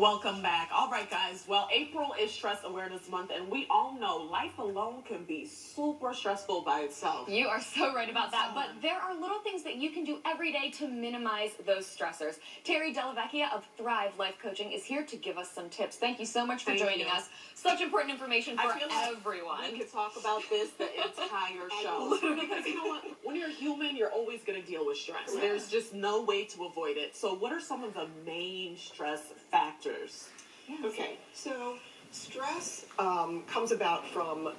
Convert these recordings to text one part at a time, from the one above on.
Welcome back. All right, guys. Well, April is Stress Awareness Month, and we all know life alone can be super stressful by itself. You are so right about that, but there are little things that you can do every day to minimize those stressors. Terry DellaVecchia of Thrive Life Coaching is here to give us some tips. Thank you so much for joining us. Such important information for everyone. We could talk about this the entire show. Because you know what? When you're human, you're always going to deal with stress. Yeah. There's just no way to avoid it. So what are some of the main stress factors? Yes. Okay, so stress comes about from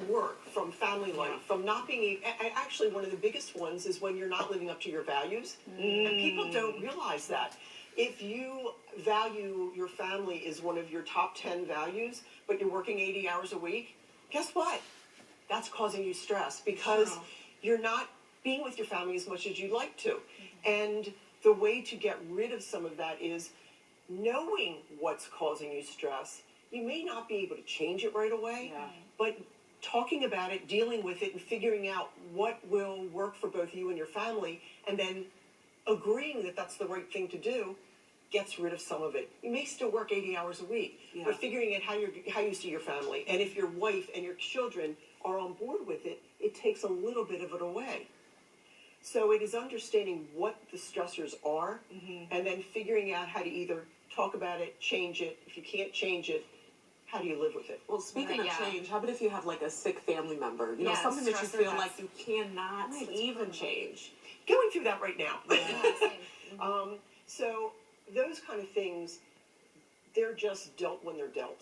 work, from family life, from not being, actually one of the biggest ones is when you're not living up to your values. And people don't realize that. If you value your family as one of your top 10 values, but you're working 80 hours a week, guess what? That's causing you stress because you're not being with your family as much as you'd like to. And the way to get rid of some of that is knowing what's causing you stress. You may not be able to change it right away, but talking about it, dealing with it, and figuring out what will work for both you and your family, and then agreeing that that's the right thing to do, gets rid of some of it. You may still work 80 hours a week, but figuring out how you see your family, and if your wife and your children are on board with it, it takes a little bit of it away. So it is understanding what the stressors are, and then figuring out how to either talk about it, change it. If you can't change it, how do you live with it? Well, speaking of change, how about if you have like a sick family member? You know, something that you feel like you cannot even change. Going through that right now. So those kind of things, they're just dealt when they're dealt.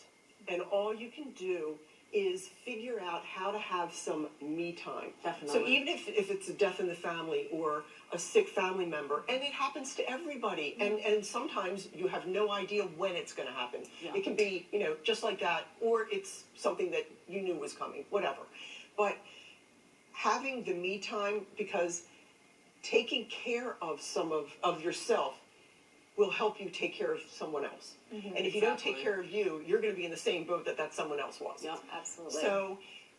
And all you can do is figure out how to have some me time. Definitely. So even if it's a death in the family or a sick family member, and it happens to everybody, and sometimes you have no idea when it's going to happen. It can be, you know, just like that, or it's something that you knew was coming, whatever. But having the me time, because taking care of some of yourself will help you take care of someone else. And if you don't take care of you, you're going to be in the same boat that someone else was. Yep, absolutely. So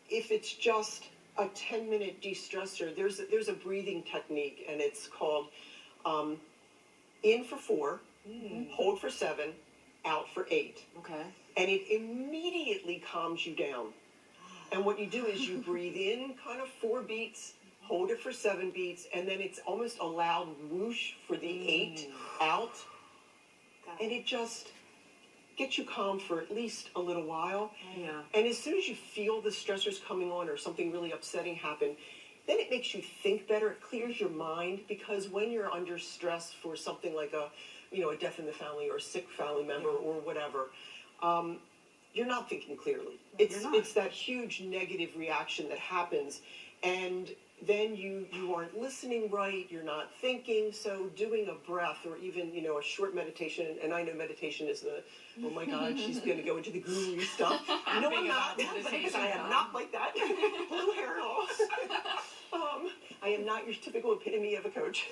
if it's just a 10-minute de-stressor, there's a breathing technique, and it's called in for 4, hold for 7, out for 8. Okay. And it immediately calms you down. And what you do is you breathe in kind of 4 beats, hold it for 7 beats, and then it's almost a loud whoosh for the 8 out. And it just gets you calm for at least a little while. And as soon as you feel the stressors coming on or something really upsetting happen, then it makes you think better. It clears your mind, because when you're under stress for something like a death in the family or a sick family member or whatever, you're not thinking clearly. It's that huge negative reaction that happens, and then you aren't listening right, you're not thinking. So doing a breath or even, a short meditation, and I know meditation is oh my God, she's going to go into the guru stuff. No, I'm not, because I am not like that. Blue hair and all. I am not your typical epitome of a coach.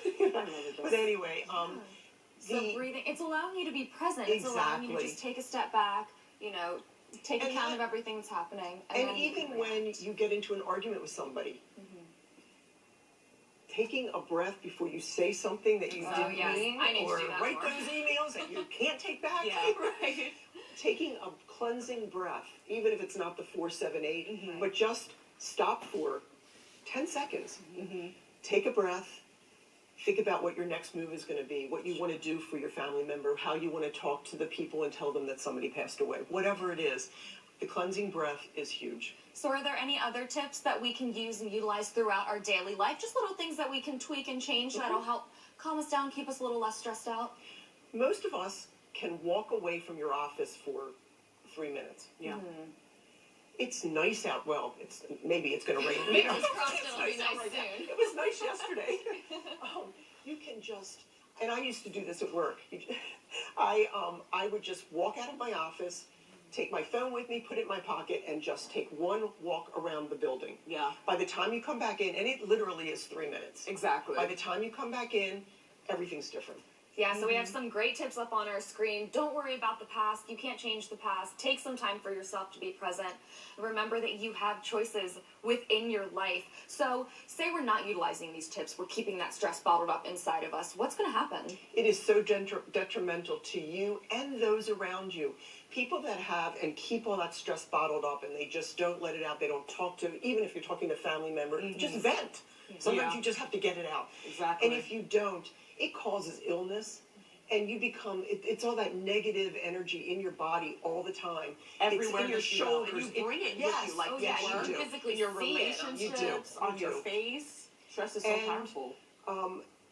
But anyway, so breathing, it's allowing you to be present. It's allowing you to just take a step back, take account of everything that's happening. And even when you get into an argument with somebody, taking a breath before you say something that you didn't mean, or write those emails that you can't take back. Taking a cleansing breath, even if it's not the 4, 7, 8, but just stop for 10 seconds. Take a breath. Think about what your next move is going to be, what you want to do for your family member, how you want to talk to the people and tell them that somebody passed away. Whatever it is, the cleansing breath is huge. So are there any other tips that we can use and utilize throughout our daily life? Just little things that we can tweak and change that'll help calm us down, keep us a little less stressed out? Most of us can walk away from your office for 3 minutes. It's nice out. Well, maybe it's going to rain. It'll be nice soon. It was nice yesterday. You can just, and I used to do this at work. I would just walk out of my office, take my phone with me, put it in my pocket, and just take one walk around the building. By the time you come back in, and it literally is 3 minutes. Exactly. By the time you come back in, everything's different. Yeah, so we have some great tips up on our screen. Don't worry about the past. You can't change the past. Take some time for yourself to be present. Remember that you have choices within your life. So say we're not utilizing these tips. We're keeping that stress bottled up inside of us. What's going to happen? It is so detrimental to you and those around you. People that have and keep all that stress bottled up and they just don't let it out, they don't talk to, even if you're talking to a family member, just vent. Sometimes you just have to get it out. Exactly. And if you don't, it causes illness. And you become, it's all that negative energy in your body all the time. Everywhere it's in your that you go. shoulders. And you bring it yes, with you, like yes, you you can do. physically in your see it on relationships, you on your face. Stress is so And, powerful.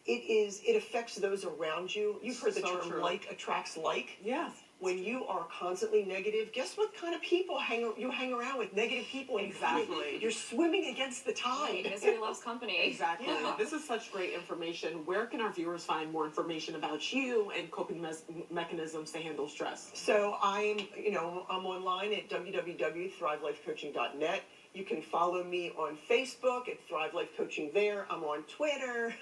It affects those around you. You've heard the So term true. like attracts like. Yes. When you are constantly negative, guess what kind of people you hang around with? Negative people. And Exactly. You're swimming against the tide. Misery loves company. Exactly. Yeah. This is such great information. Where can our viewers find more information about you and coping mechanisms to handle stress? So I'm online at www.thrivelifecoaching.net. You can follow me on Facebook at Thrive Life Coaching there. I'm on Twitter.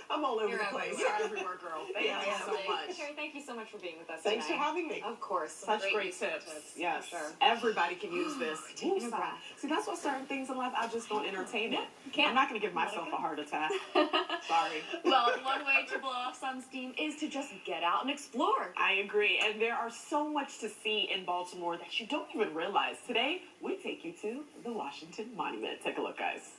I'm all over You're the place. You're everywhere, girl. Thank Yeah, you I am. so much. Terry, thank you so much for being with us Thanks for today. having me. Of course. Some Such great useful tips. Yes. For sure. Everybody can use this. Taking a Ooh, breath. See, that's what certain things in life, I just don't entertain it. Can't. I'm not going to give myself a heart attack. Sorry. Well, one way to blow off some steam is to just get out and explore. I agree. And there are so much to see in Baltimore that you don't even realize. Today, we take you to the Washington Monument. Take a look, guys.